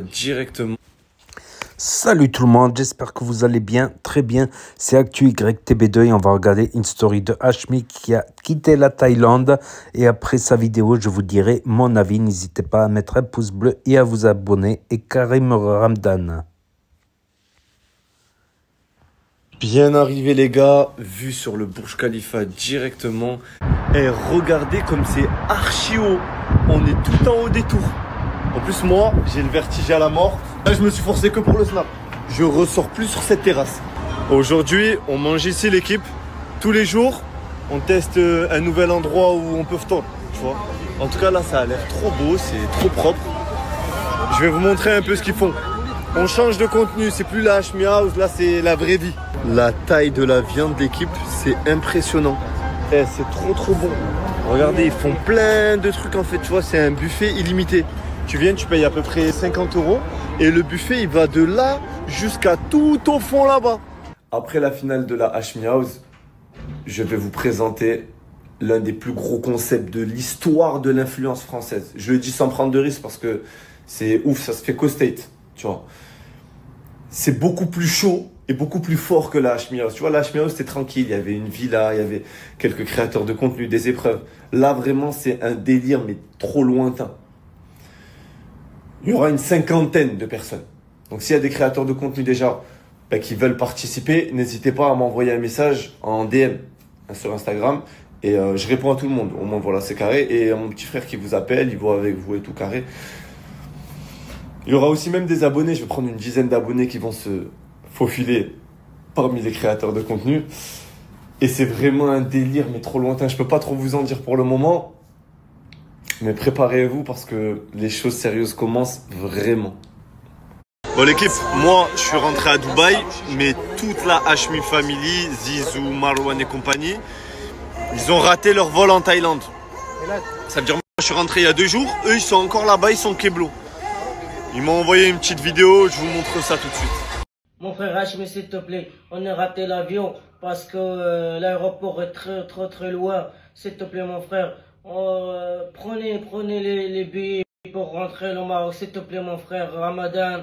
Directement. Salut tout le monde, j'espère que vous allez bien, très bien. C'est Actu YTB2 et on va regarder une story de Hashmi qui a quitté la Thaïlande. Et après sa vidéo, je vous dirai mon avis. N'hésitez pas à mettre un pouce bleu et à vous abonner. Et Karim Ramdan. Bien arrivé les gars, vue sur le Burj Khalifa directement. Et regardez comme c'est archi haut. On est tout en haut des tours. En plus moi, j'ai le vertige à la mort. Là je me suis forcé que pour le snap. Je ressors plus sur cette terrasse. Aujourd'hui, on mange ici l'équipe. Tous les jours, on teste un nouvel endroit où on peut tendre, tu vois. En tout cas là, ça a l'air trop beau, c'est trop propre. Je vais vous montrer un peu ce qu'ils font. On change de contenu, c'est plus la Hashmi House, là c'est la vraie vie. La taille de la viande de l'équipe, c'est impressionnant. C'est trop bon. Regardez, ils font plein de trucs en fait, tu vois, c'est un buffet illimité. Tu viens, tu payes à peu près 50 € et le buffet il va de là jusqu'à tout au fond là-bas. Après la finale de la Hashmi House, je vais vous présenter l'un des plus gros concepts de l'histoire de l'influence française. Je le dis sans prendre de risque parce que c'est ouf, ça se fait qu'au State, tu vois. C'est beaucoup plus chaud et beaucoup plus fort que la Hashmi House. Tu vois, la Hashmi House, c'était tranquille. Il y avait une villa, il y avait quelques créateurs de contenu, des épreuves. Là, vraiment, c'est un délire, mais trop lointain. Il y aura une 50aine de personnes. Donc, s'il y a des créateurs de contenu déjà qui veulent participer, n'hésitez pas à m'envoyer un message en DM sur Instagram. Et je réponds à tout le monde. Au moins, voilà, c'est carré. Et mon petit frère qui vous appelle, il voit avec vous et tout carré. Il y aura aussi même des abonnés. Je vais prendre une dizaine d'abonnés qui vont se faufiler parmi les créateurs de contenu. Et c'est vraiment un délire, mais trop lointain. Je peux pas trop vous en dire pour le moment. Mais préparez-vous parce que les choses sérieuses commencent vraiment. Bon l'équipe, moi je suis rentré à Dubaï, mais toute la Hashmi Family, Zizou, Marwan et compagnie, ils ont raté leur vol en Thaïlande. Ça veut dire moi je suis rentré il y a 2 jours, eux ils sont encore là-bas, ils sont Keblo. Ils m'ont envoyé une petite vidéo, je vous montre ça tout de suite. Mon frère Hashmi, s'il te plaît, on a raté l'avion parce que l'aéroport est très loin. S'il te plaît mon frère, prenez les billets pour rentrer au Maroc, s'il te plaît mon frère, Ramadan,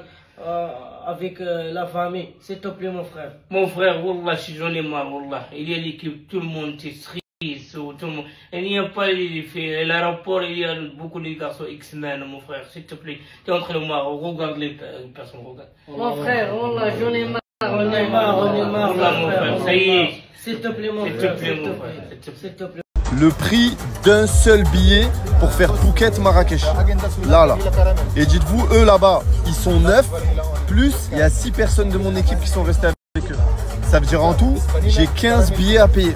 avec la famille, s'il te plaît mon frère. Mon frère, Wallah, si j'en ai marre, Wallah. Il y a l'équipe, tout le monde est triste, tout le monde. Il n'y a pas l'aéroport, il y a beaucoup de garçons X-Men, mon frère, s'il te plaît. Tu es entré au Maroc, regarde les personnes, regarde. Mon frère, Wallah, j'en ai marre, on est marre, Wallah, mon frère, ça y est. S'il te plaît mon frère, s'il te plaît. Le prix d'un seul billet pour faire Phuket-Marrakech. Là. Et dites-vous, eux là-bas, ils sont 9. Plus, il y a 6 personnes de mon équipe qui sont restées avec eux. Ça veut dire en tout, j'ai 15 billets à payer.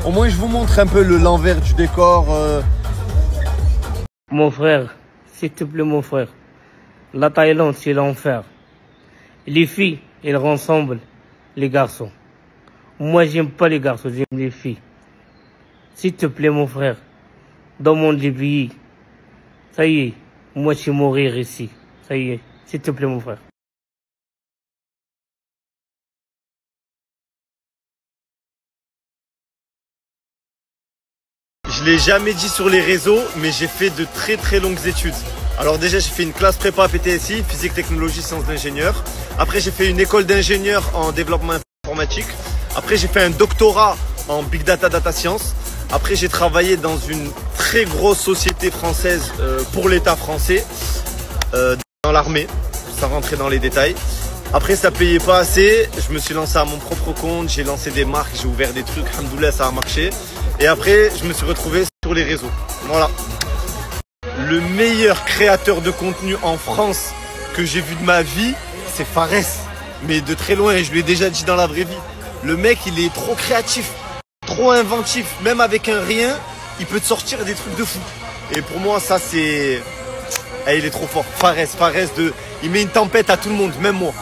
Au moins, je vous montre un peu l'envers du décor. Mon frère, s'il te plaît, mon frère. La Thaïlande, c'est l'enfer. Les filles, elles ressemblent les garçons. Moi, j'aime pas les garçons, j'aime les filles. S'il te plaît, mon frère, dans mon débit, ça y est, moi, je suis mourir ici. Ça y est, s'il te plaît, mon frère. Je l'ai jamais dit sur les réseaux, mais j'ai fait de très longues études. Alors déjà, j'ai fait une classe prépa PTSI, physique, technologie, sciences d'ingénieur. Après, j'ai fait une école d'ingénieur en développement informatique. Après, j'ai fait un doctorat en big data, data science. Après, j'ai travaillé dans une très grosse société française pour l'État français, dans l'armée, sans rentrer dans les détails. Après, ça payait pas assez. Je me suis lancé à mon propre compte, j'ai lancé des marques, j'ai ouvert des trucs. Alhamdoulilah, ça a marché. Et après, je me suis retrouvé sur les réseaux. Voilà. Le meilleur créateur de contenu en France que j'ai vu de ma vie, c'est Fares. Mais de très loin, je lui ai déjà dit dans la vraie vie. Le mec, il est trop créatif. Trop inventif, même avec un rien, il peut te sortir des trucs de fou. Et pour moi, ça c'est... il est trop fort. Fares, il met une tempête à tout le monde, même moi.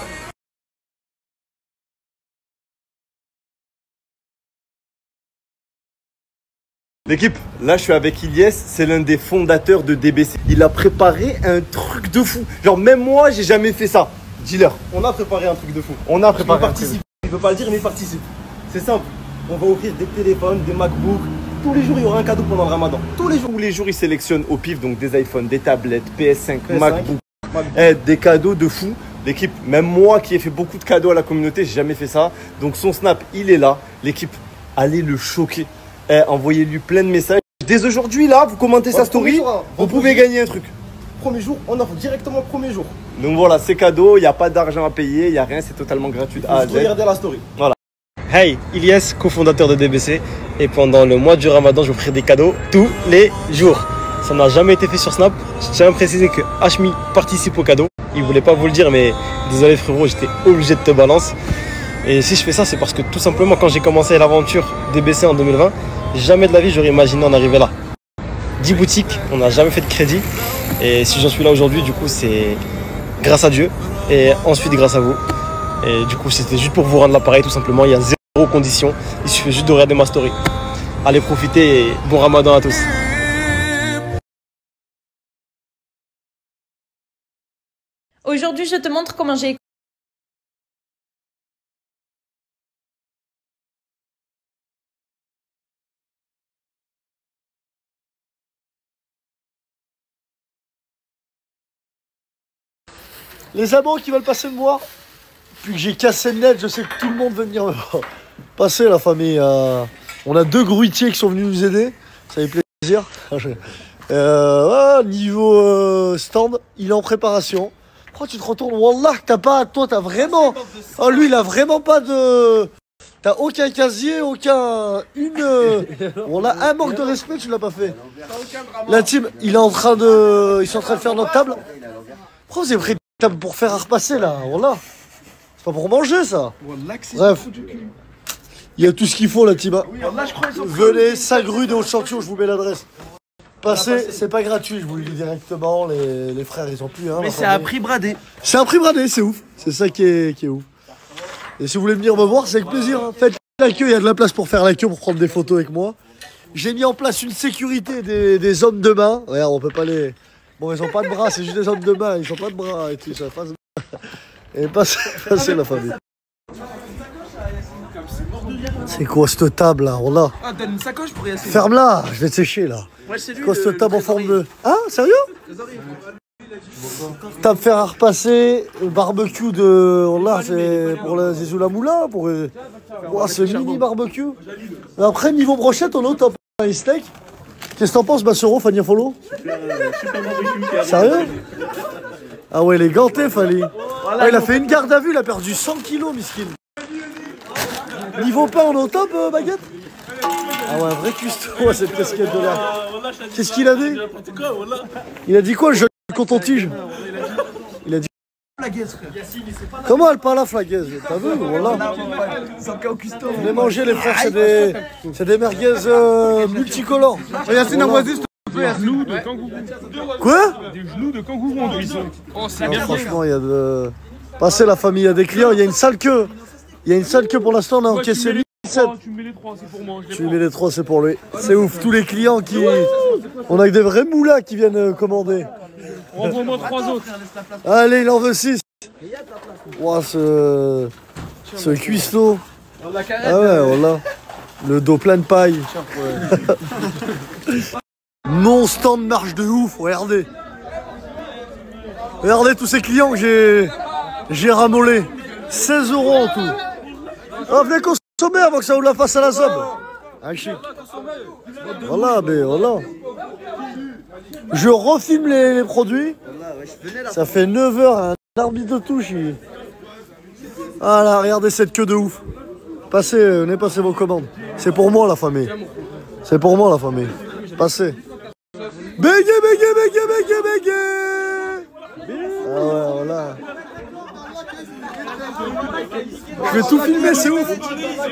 L'équipe, là je suis avec Ilyes, c'est l'un des fondateurs de DBC. Il a préparé un truc de fou. Genre même moi, j'ai jamais fait ça. Dis-leur. On a préparé un truc de fou. On a préparé. Il participe. Il veut pas le dire, mais il participe. C'est simple. On va offrir des téléphones, des MacBooks. Tous les jours, il y aura un cadeau pendant le Ramadan. Tous les jours, il sélectionne au pif donc des iPhones, des tablettes, PS5, MacBook, Des cadeaux de fou. L'équipe, même moi qui ai fait beaucoup de cadeaux à la communauté, j'ai jamais fait ça. Donc son snap, il est là. L'équipe, allez le choquer. Envoyez-lui plein de messages. Dès aujourd'hui, là, vous commentez sa story, vous pouvez gagner un truc. Premier jour, on offre directement le premier jour. Donc voilà, c'est cadeau, il n'y a pas d'argent à payer, il n'y a rien, c'est totalement gratuit. Regardez la story. Voilà. Hey, Ilyes, cofondateur de DBC. Et pendant le mois du Ramadan, je vous ferai des cadeaux tous les jours. Ça n'a jamais été fait sur Snap. Je tiens à préciser que Hashmi participe au cadeau. Il voulait pas vous le dire, mais désolé frérot, j'étais obligé de te balancer. Et si je fais ça, c'est parce que tout simplement, quand j'ai commencé l'aventure DBC en 2020, jamais de la vie j'aurais imaginé en arriver là. 10 boutiques, on n'a jamais fait de crédit. Et si j'en suis là aujourd'hui, du coup, c'est grâce à Dieu. Et ensuite, grâce à vous. Et du coup, c'était juste pour vous rendre l'appareil, tout simplement. Il y a zéro condition. Il suffit juste de regarder ma story. Allez, profitez et bon Ramadan à tous. Aujourd'hui, je te montre comment j'ai Les amants qui veulent passer me voir, depuis que j'ai cassé le net, je sais que tout le monde veut venir me voir. Passer la famille. On a 2 gruitiers qui sont venus nous aider. Ça fait plaisir. Niveau stand, il est en préparation. Pourquoi tu te retournes? Wallah, t'as vraiment. Oh, lui, il a vraiment pas de. T'as aucun casier, aucun. On a un manque de respect, tu l'as pas fait. La team, ils sont en train de faire notre table. Pourquoi vous avez pris une table pour faire à repasser là? Wallah. C'est pas pour manger ça. Bref. Il y a tout ce qu'il faut la team. Venez, 5 rue des Hauts-de-Chantiaux, je vous mets l'adresse. Passer, c'est pas gratuit, je vous le dis directement, les frères ils ont plus. Hein, mais c'est un prix bradé. C'est un prix bradé, c'est ouf. C'est ça qui est ouf. Et si vous voulez venir me voir, c'est avec plaisir. Hein. Faites la queue, il y a de la place pour faire la queue, pour prendre des photos avec moi. J'ai mis en place une sécurité des hommes de main. Regarde, on peut pas les. Bon, ils ont pas de bras, c'est juste des hommes de main, ils ont pas de bras et tout ça. Et passez la famille. C'est quoi cette table là? Voilà. Ah, donne une sacoche pour y asseoir. Ferme-la, je vais te sécher là. Ouais, c'est lui. Quoi cette table en forme de. Hein? Sérieux? Table fer à repasser, barbecue de. Voilà, c'est pour la Zizou la Moula. Pour. Wow, c'est mini barbecue. Après, niveau brochette, on est au top. Les steaks. Qu'est-ce que t'en penses, Bassero, Fania Follow? Sérieux? Ah ouais, les gantés, fallait. Ah, il a fait une garde à vue, il a perdu 100 kilos, miskin. Niveau pain, on est au top, baguette? Ah ouais, un vrai cuistot, cette casquette de là. Qu'est-ce qu'il a dit? Il a dit quoi, le jeune coton-tige? Il a dit. Comment elle parle la flagaise? T'as vu? Voilà. Venez manger, les frères, c'est des merguez multicolores. Yacine Avoisé, s'il te plaît. Des genoux de kangourou. Quoi? Des genoux de kangourou en cuisson. Oh, c'est bien. Franchement, il y a de. Passez la famille, il y a des clients, il y a une sale queue. Il y a une sale queue pour l'instant, on a encaissé 17. Tu mets les 3, c'est pour moi. Tu mets les 3, c'est pour lui. C'est ouf, tous les clients qui. On a que des vrais moulas qui viennent commander. Envoie-moi 3 autres. Allez, il en veut 6. Ouah, ce cuistot. Ah ouais, voilà. Le dos plein de paille. Non stand marche de ouf, regardez. Regardez tous ces clients que j'ai ramolés. 16 € en tout. Ah, venez consommer avant que ça vous la fasse à la zob. Ah, chic. Voilà, mais voilà. Je refilme les produits. Ça fait 9 heures, un arbitre de touche. Ah là, regardez cette queue de ouf. Passez, venez passer vos commandes. C'est pour moi la famille. C'est pour moi la famille. Passez. Bégué, bégué, bégué, bégué, bégué. Ah ouais, voilà. Je vais tout filmer, c'est ouf.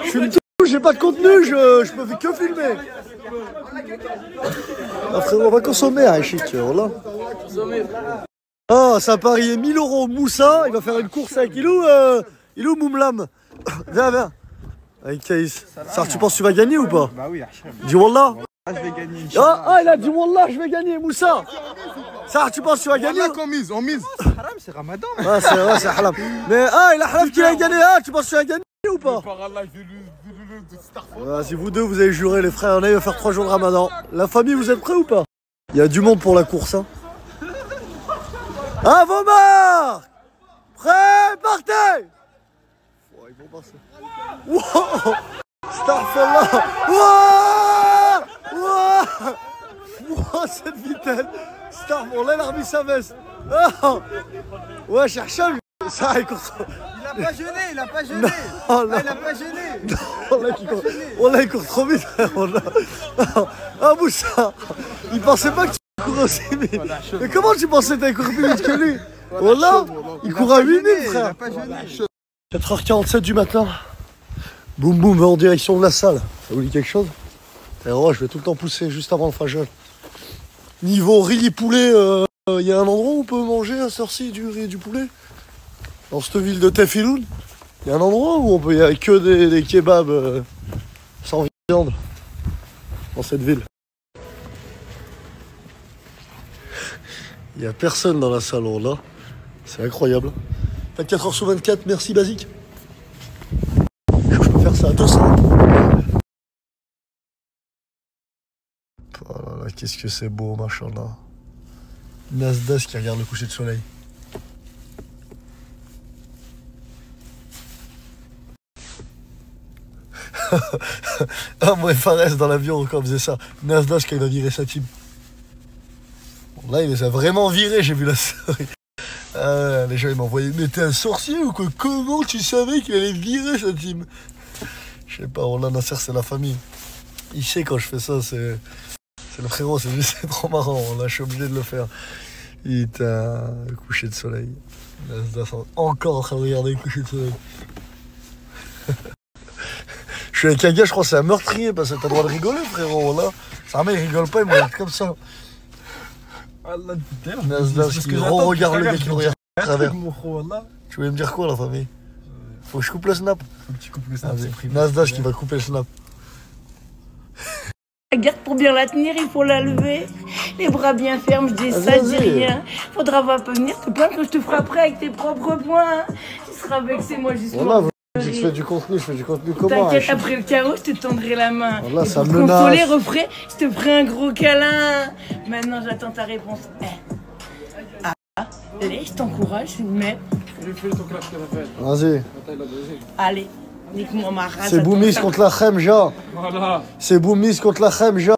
Je filme tout, j'ai pas de contenu, je peux que filmer. Ah, frérot, on va consommer, hein, chic, voilà. Ah, ça pariait 1000 € Moussa, il va faire une course avec Ilou Moumlam. Viens, viens. Avec Kaïs. Ça, tu penses que tu vas gagner ou pas? Bah oui, dis Wallah. je vais gagner. Ah, il a dit Wallah, je vais gagner, Moussa. Ça, tu penses que tu vas gagner? On mise, on mise. Haram, c'est Ramadan. Ah, c'est haram. Mais il a haram qu'il a gagné. Ah, tu penses que tu vas gagner ou pas? Vas-y, vous deux, vous avez juré, les frères. On va faire 3 jours de Ramadan. La famille, vous êtes prêts ou pas? Il y a du monde pour la course, hein. À vos marques. Prêt, partez. Oh, ils vont passer. Wow. Starfall là. Wow. Wow, cette vitesse. Starfall là, il a remis sa veste. Oh. Ouais, cherche lui. Ça, il court trop. Il a pas gêné, il a pas gêné. Non, Ah, non. il a pas gêné. Non, là, il court trop vite, frère. Ah, Moussa. Il pensait pas que tu courais aussi vite. Mais comment tu pensais que t'allais courir plus vite que lui? Voilà, il court à 8 000, Il frère. a pas gêné. 4h47 du matin. Boum boum, en direction de la salle. Ça vous dit quelque chose? Je vais tout le temps pousser juste avant le fragile. Niveau riz et poulet, il y a un endroit où on peut manger à cette heure-ci du riz et du poulet? Dans cette ville de Tefiloun, il y a un endroit où on peut, il n'y a que des kebabs sans viande dans cette ville. Il n'y a personne dans la salle là. C'est incroyable. 24h sur 24, merci Basique. Je peux faire ça à 200. Oh là là, qu'est-ce que c'est beau, machallah. Nasdaq qui regarde le coucher de soleil. Ah, moi et Fares dans l'avion quand on faisait ça. Nasdaq quand il va virer sa team. Bon, là il les a vraiment virés, j'ai vu la story. Les gens ils m'envoyaient, mais t'es un sorcier ou quoi? Comment tu savais qu'il allait virer sa team? Je sais pas, là Nasser c'est la famille. Il sait quand je fais ça, c'est le frérot, c'est juste c'est trop marrant, là je suis obligé de le faire. Putain, le coucher de soleil. Nasdaq encore en train de regarder le coucher de soleil. Je suis avec un gars, je crois que c'est un meurtrier, parce que t'as le droit de rigoler, frérot, là. Ça il rigole pas, il me regarde comme ça. Nasdaq qui regarde le mec qui nous regarde à travers. Tu voulais me dire quoi, la famille? Faut que je coupe le snap. Nasdaq qui va couper le snap. La garde pour bien la tenir, il faut la lever. Les bras bien fermes, je dis ça, je dis rien. Faudra pas venir te plaindre que je te frapperai avec tes propres poings. Tu seras vexé, moi, justement. Voilà, je fais du contenu, je fais du contenu comment? T'inquiète, après le carreau, je te tendrai la main. Voilà, et ça pour menace. consoler, refrais, je te ferai un gros câlin. Maintenant, j'attends ta réponse. Allez, je t'encourage, mais... Vas-y. Allez, nique-moi ma race. C'est Boumis contre la Khemja. Voilà. C'est Boumis contre la Khemja.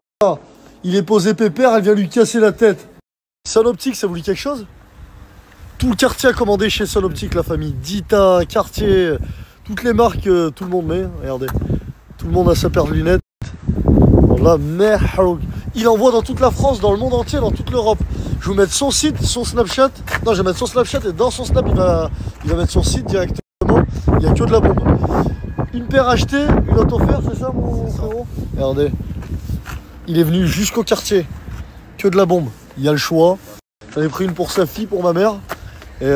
Il est posé pépère, elle vient lui casser la tête. Sol Optique, ça vous dit quelque chose? Tout le quartier a commandé chez Sol Optique, la famille. Dita, Cartier, toutes les marques, tout le monde met. Regardez. Tout le monde a sa paire de lunettes. Voilà, merde. Il envoie dans toute la France, dans le monde entier, dans toute l'Europe. Je vais vous mettre son site, son Snapchat. Non, je vais mettre son Snapchat et dans son Snap, il va mettre son site directement. Il n'y a que de la bombe. Une paire achetée, une autre offerte, c'est ça mon frérot? Regardez. Il est venu jusqu'au quartier. Que de la bombe. Il y a le choix. J'en ai pris une pour sa fille, pour ma mère. Et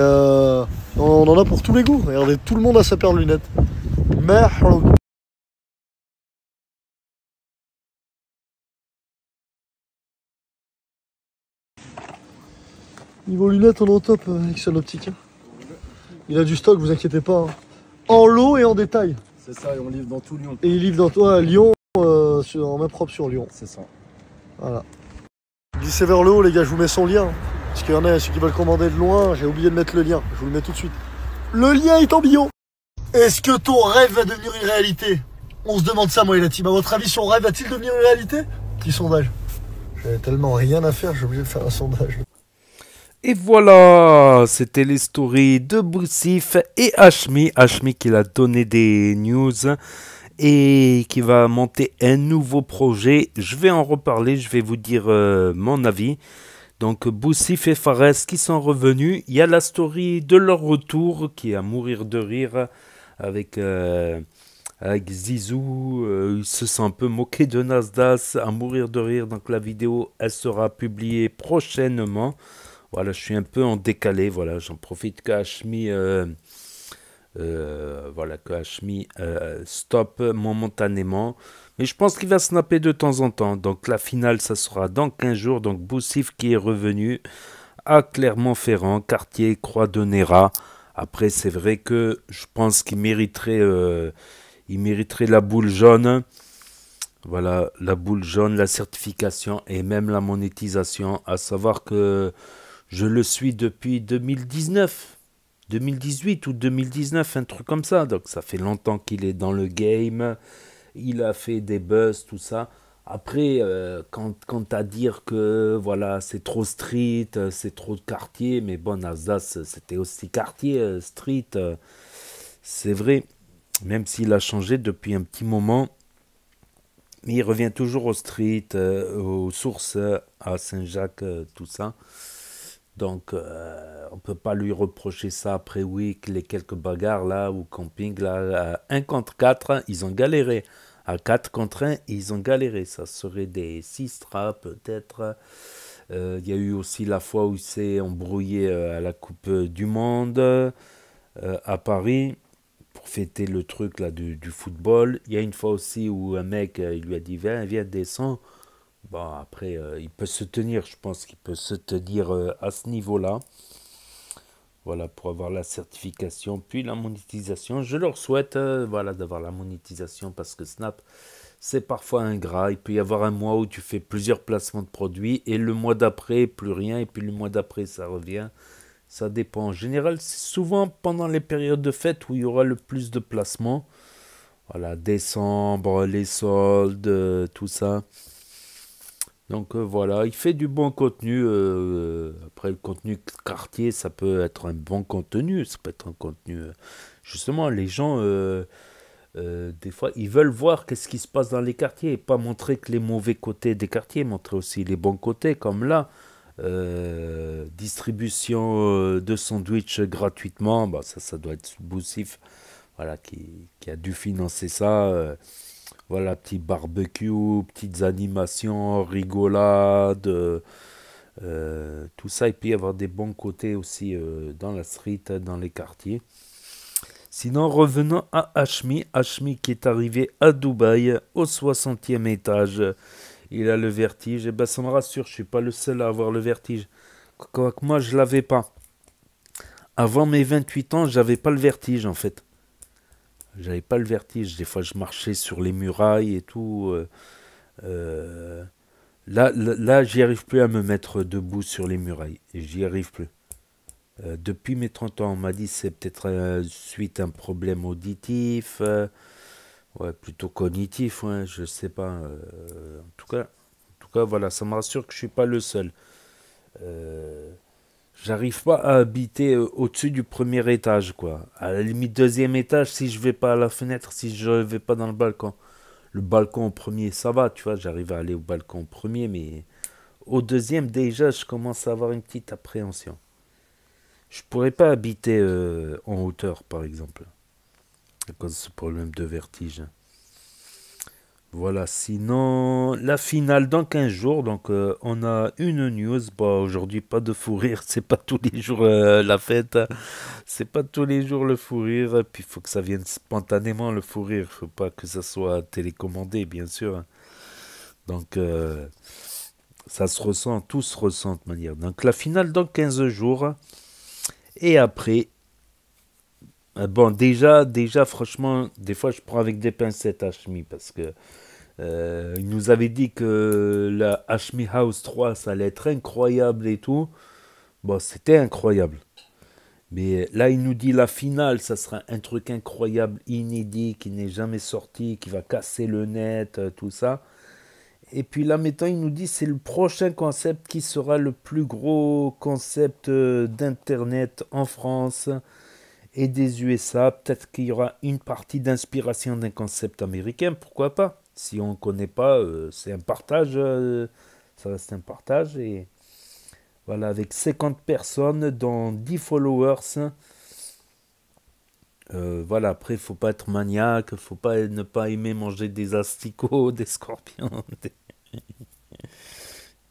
on en a pour tous les goûts. Regardez, tout le monde a sa paire de lunettes. Merde. Niveau lunettes, on est au top avec Sol Optique. Il a du stock, vous inquiétez pas. En lot et en détail. C'est ça, et on livre dans tout Lyon. Et il livre dans toi à Lyon, en main propre sur Lyon. C'est ça. Voilà. Glissez vers le haut, les gars, je vous mets son lien. Parce qu'il y en a ceux qui veulent commander de loin, j'ai oublié de mettre le lien. Je vous le mets tout de suite. Le lien est en bio. Est-ce que ton rêve va devenir une réalité? On se demande ça, moi et la team. À votre avis, son rêve va-t-il devenir une réalité? Petit sondage. J'avais tellement rien à faire, j'ai obligé de faire un sondage. Et voilà, c'était les stories de Boussif et Hashmi. Hashmi qui a donné des news et qui va monter un nouveau projet. Je vais en reparler, je vais vous dire mon avis. Donc Boussif et Fares qui sont revenus. Il y a la story de leur retour qui est à mourir de rire avec Zizou. Il se sent un peu moqué de Nasdaq, à mourir de rire. Donc la vidéo, elle sera publiée prochainement. Voilà, je suis un peu en décalé, voilà, j'en profite qu'Hashmi stoppe momentanément. Mais je pense qu'il va snapper de temps en temps. Donc la finale, ça sera dans 15 jours. Donc Boussif qui est revenu à Clermont-Ferrand, quartier Croix de Néra. Après, c'est vrai que je pense qu'il mériterait la boule jaune. Voilà, la boule jaune, la certification et même la monétisation. À savoir que Je le suis depuis 2019, 2018 ou 2019, un truc comme ça. Donc ça fait longtemps qu'il est dans le game. Il a fait des buzz, tout ça. Après, quand à dire que voilà, c'est trop street, c'est trop de quartier, mais bon, Alsace, c'était aussi quartier, street, c'est vrai, même s'il a changé depuis un petit moment, mais il revient toujours au street, aux sources, à Saint-Jacques, tout ça. Donc, on peut pas lui reprocher ça après, oui, que les quelques bagarres là, ou camping là, à 1 contre 4, ils ont galéré. À 4 contre 1, ils ont galéré. Ça serait des 6 straps peut-être. Il y a eu aussi la fois où il s'est embrouillé à la Coupe du Monde à Paris pour fêter le truc là du football. Il y a une fois aussi où un mec il lui a dit viens descends. Bon après il peut se tenir, je pense qu'il peut se tenir à ce niveau-là. Voilà, pour avoir la certification, puis la monétisation. Je leur souhaite voilà, d'avoir la monétisation parce que Snap, c'est parfois ingrat. Il peut y avoir un mois où tu fais plusieurs placements de produits et le mois d'après, plus rien. Et puis le mois d'après, ça revient. Ça dépend. En général, c'est souvent pendant les périodes de fête où il y aura le plus de placements. Voilà, décembre, les soldes, tout ça. Donc voilà, il fait du bon contenu. Après, le contenu quartier, ça peut être un bon contenu. Ça peut être un contenu. Justement, les gens, des fois, ils veulent voir qu'est-ce qui se passe dans les quartiers et pas montrer que les mauvais côtés des quartiers, montrer aussi les bons côtés, comme là. Distribution de sandwich gratuitement, bah, ça doit être Boussif, voilà, qui a dû financer ça. Voilà, petit barbecue, petites animations, rigolades, tout ça. Et puis avoir des bons côtés aussi dans la street, dans les quartiers. Sinon, revenons à Hashmi. Hashmi qui est arrivé à Dubaï au 60e étage. Il a le vertige. Et ben, ça me rassure, je ne suis pas le seul à avoir le vertige. Quoique moi, je ne l'avais pas. Avant mes 28 ans, j'avais pas le vertige en fait. J'avais pas le vertige. Des fois, je marchais sur les murailles et tout. Là, j'y arrive plus à me mettre debout sur les murailles. Et j'y arrive plus. Depuis mes 30 ans, on m'a dit c'est peut-être suite à un problème auditif. Ouais, plutôt cognitif, ouais, je sais pas. En tout cas, voilà, ça me rassure que je suis pas le seul. J'arrive pas à habiter au-dessus du premier étage, quoi. À la limite, deuxième étage, si je vais pas à la fenêtre, si je vais pas dans le balcon. Le balcon au premier, ça va, tu vois, j'arrive à aller au balcon au premier, mais au deuxième, déjà, je commence à avoir une petite appréhension. Je pourrais pas habiter en hauteur, par exemple, à cause de ce problème de vertige. Voilà, sinon, la finale dans 15 jours, donc on a une news. Bon, aujourd'hui, pas de fou rire, c'est pas tous les jours la fête, hein. C'est pas tous les jours le fou rire, puis il faut que ça vienne spontanément le fou rire, faut pas que ça soit télécommandé, bien sûr, hein. Donc, ça se ressent, tout se ressent de manière. Donc, la finale dans 15 jours, et après, bon, déjà, franchement, des fois, je prends avec des pincettes Hashmi parce que il nous avait dit que la Hashmi House 3, ça allait être incroyable et tout. Bon, c'était incroyable. Mais là, il nous dit la finale, ça sera un truc incroyable, inédit, qui n'est jamais sorti, qui va casser le net, tout ça. Et puis là, maintenant, il nous dit c'est le prochain concept qui sera le plus gros concept d'Internet en France et des USA. Peut-être qu'il y aura une partie d'inspiration d'un concept américain, pourquoi pas. Si on ne connaît pas, c'est un partage, ça reste un partage. Et voilà, avec 50 personnes, dont 10 followers. Voilà, après, il ne faut pas être maniaque, il ne faut pas ne pas aimer manger des asticots, des scorpions,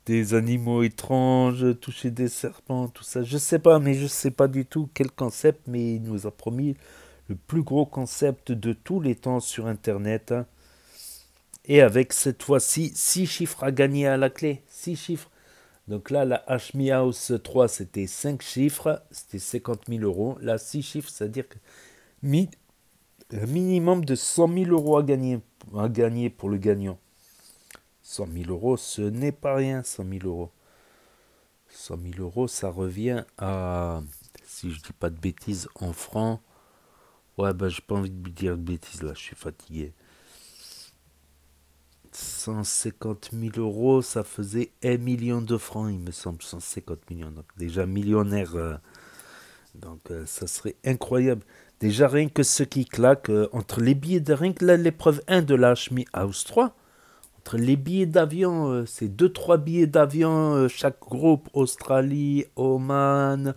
des animaux étranges, toucher des serpents, tout ça. Je sais pas, mais je sais pas du tout quel concept, mais il nous a promis le plus gros concept de tous les temps sur Internet. Et avec cette fois-ci 6 chiffres à gagner à la clé. 6 chiffres. Donc là, la Hashmi House 3, c'était 5 chiffres, c'était 50 000 euros. Là, 6 chiffres, c'est-à-dire que un minimum de 100 000 euros à gagner pour le gagnant. 100 000 euros, ce n'est pas rien, 100 000 euros. 100 000 euros, ça revient à, si je dis pas de bêtises, en francs. Ouais, bah, j'ai pas envie de dire de bêtises là, je suis fatigué. 150 000 euros, ça faisait 1 million de francs, il me semble, 150 millions. Donc, déjà millionnaire. Donc, ça serait incroyable. Déjà, rien que ce qui claque, entre les billets de rien que l'épreuve 1 de la Hashmi House 3, entre les billets d'avion, c'est 2-3 billets d'avion, chaque groupe, Australie, Oman,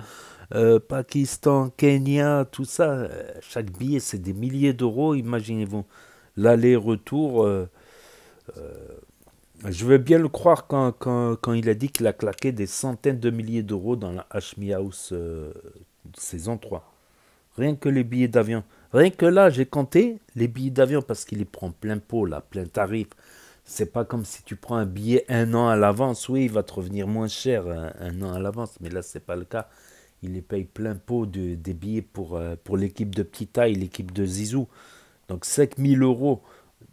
Pakistan, Kenya, tout ça, chaque billet, c'est des milliers d'euros, imaginez-vous. L'aller-retour, je veux bien le croire quand il a dit qu'il a claqué des centaines de milliers d'euros dans la Hashmi House saison 3. Rien que les billets d'avion. Rien que là, j'ai compté les billets d'avion parce qu'il les prend plein pot, là, plein tarif. C'est pas comme si tu prends un billet 1 an à l'avance. Oui, il va te revenir moins cher 1 an à l'avance, mais là, c'est pas le cas. Il les paye plein pot des billets pour l'équipe de petite taille, l'équipe de Zizou. Donc 5 000 euros.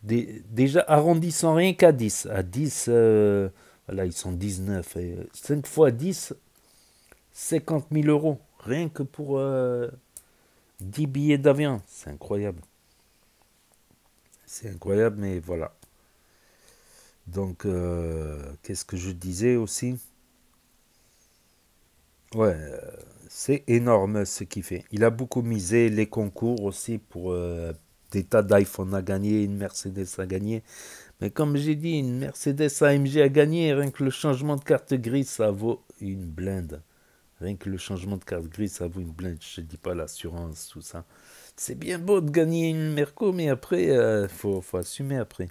Déjà arrondissant rien qu'à 10. À 10, voilà, ils sont 19. 5 fois 10, 50 000 euros. Rien que pour 10 billets d'avion. C'est incroyable. C'est incroyable, mais voilà. Donc, qu'est-ce que je disais aussi? Ouais, c'est énorme ce qu'il fait. Il a beaucoup misé les concours aussi pour des tas d'iPhone à gagner, une Mercedes à gagner. Mais comme j'ai dit, une Mercedes AMG à gagner, rien que le changement de carte grise, ça vaut une blinde. Rien que le changement de carte grise, ça vaut une blinde. Je ne dis pas l'assurance, tout ça. C'est bien beau de gagner une Merco, mais après, faut assumer après.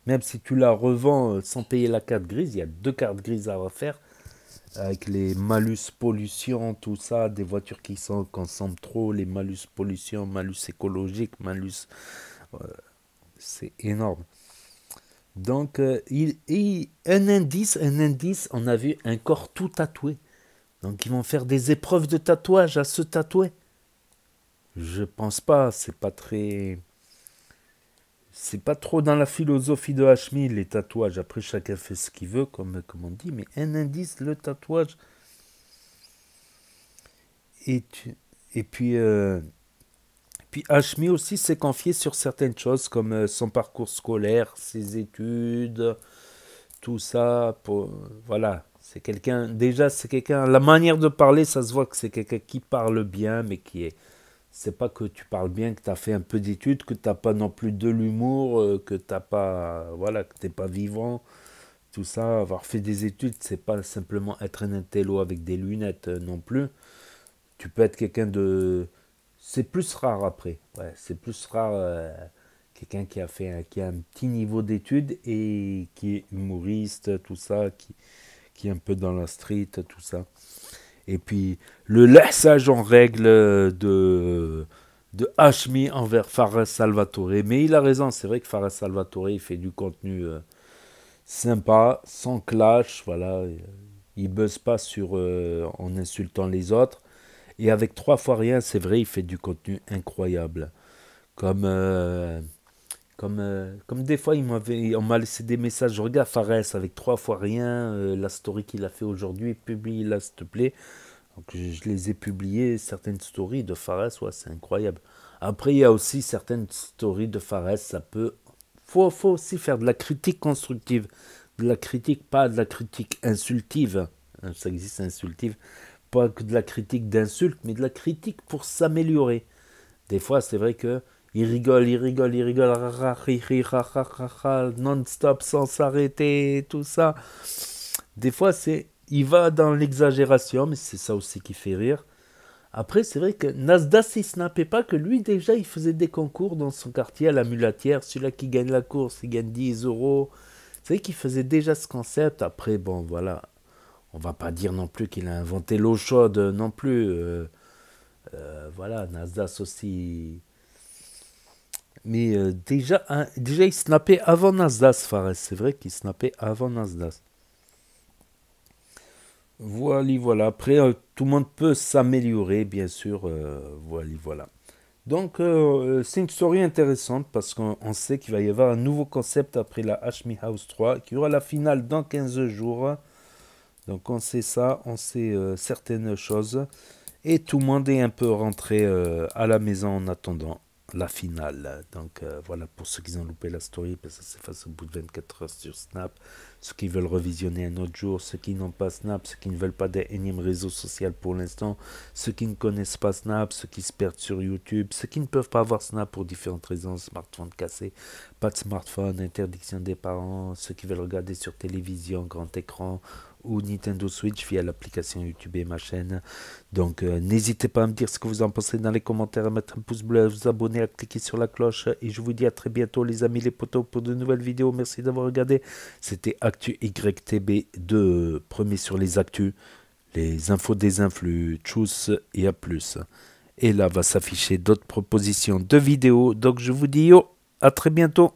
Même si tu la revends sans payer la carte grise, il y a 2 cartes grises à refaire. Avec les malus pollution, tout ça, des voitures qui consomment trop, les malus pollution, malus écologique, malus... c'est énorme. Donc, un indice, on a vu un corps tout tatoué. Donc, ils vont faire des épreuves de tatouage à se tatouer. Je pense pas, c'est pas trop dans la philosophie de Hashmi, les tatouages. Après, chacun fait ce qu'il veut, comme on dit. Mais un indice, le tatouage. Et puis Hashmi aussi s'est confié sur certaines choses, comme son parcours scolaire, ses études, tout ça. Voilà, c'est quelqu'un... Déjà, c'est quelqu'un... La manière de parler, ça se voit que c'est quelqu'un qui parle bien, mais qui est... C'est pas que tu parles bien, que tu as fait un peu d'études, que tu n'as pas non plus de l'humour, que tu n'as pas, voilà, que tu n'es pas vivant. Tout ça, avoir fait des études, c'est pas simplement être un intello avec des lunettes non plus. Tu peux être quelqu'un de... C'est plus rare après. Ouais, c'est plus rare quelqu'un qui a un petit niveau d'études et qui est humoriste, tout ça, qui est un peu dans la street, tout ça. Et puis le laissage en règle de Hashmi envers Fares Salvatore. Mais il a raison, c'est vrai que Fares Salvatore, il fait du contenu sympa, sans clash, voilà. Il buzz pas en insultant les autres. Et avec 3 fois rien, c'est vrai, il fait du contenu incroyable. Comme des fois, on m'a laissé des messages. Regarde Fares avec 3 fois rien, la story qu'il a fait aujourd'hui, publie-la s'il te plaît. Donc je les ai publiées, certaines stories de Fares, ouais, c'est incroyable. Après, il y a aussi certaines stories de Fares, ça peut... Faut aussi faire de la critique constructive. De la critique, pas de la critique insultive. Ça existe, insultive. Pas que de la critique d'insulte, mais de la critique pour s'améliorer. Des fois, c'est vrai que il rigole, non-stop, sans s'arrêter, tout ça. Des fois, il va dans l'exagération, mais c'est ça aussi qui fait rire. Après, c'est vrai que Nasdaq, il snappait pas que lui, déjà, il faisait des concours dans son quartier à la mulatière. Celui-là qui gagne la course, il gagne 10 euros. C'est vrai qu'il faisait déjà ce concept. Après, bon, voilà. On va pas dire non plus qu'il a inventé l'eau chaude non plus. Voilà, Nasdaq aussi. Mais déjà, il snappait avant Nasdaq, Fares. C'est vrai qu'il snappait avant Nasdaq. Voilà. Après, tout le monde peut s'améliorer, bien sûr. Voilà. Donc, c'est une story intéressante parce qu'on sait qu'il va y avoir un nouveau concept après la Hashmi House 3, qu'il y aura la finale dans 15 jours. Donc on sait ça, on sait certaines choses. Et tout le monde est un peu rentré à la maison en attendant la finale. Donc voilà, pour ceux qui ont loupé la story, parce que ça s'efface au bout de 24 heures sur Snap. Ceux qui veulent revisionner un autre jour, ceux qui n'ont pas Snap, ceux qui ne veulent pas des énièmes réseaux sociaux pour l'instant, ceux qui ne connaissent pas Snap, ceux qui se perdent sur YouTube, ceux qui ne peuvent pas avoir Snap pour différentes raisons, smartphone cassé, pas de smartphone, interdiction des parents, ceux qui veulent regarder sur télévision, grand écran, ou Nintendo Switch via l'application YouTube et ma chaîne. Donc n'hésitez pas à me dire ce que vous en pensez dans les commentaires, à mettre un pouce bleu, à vous abonner, à cliquer sur la cloche. Et je vous dis à très bientôt les amis, les potos, pour de nouvelles vidéos. Merci d'avoir regardé. C'était Actu YTB2, premier sur les actus, les infos des influx, tchuss et à plus. Et là va s'afficher d'autres propositions de vidéos. Donc je vous dis yo, à très bientôt.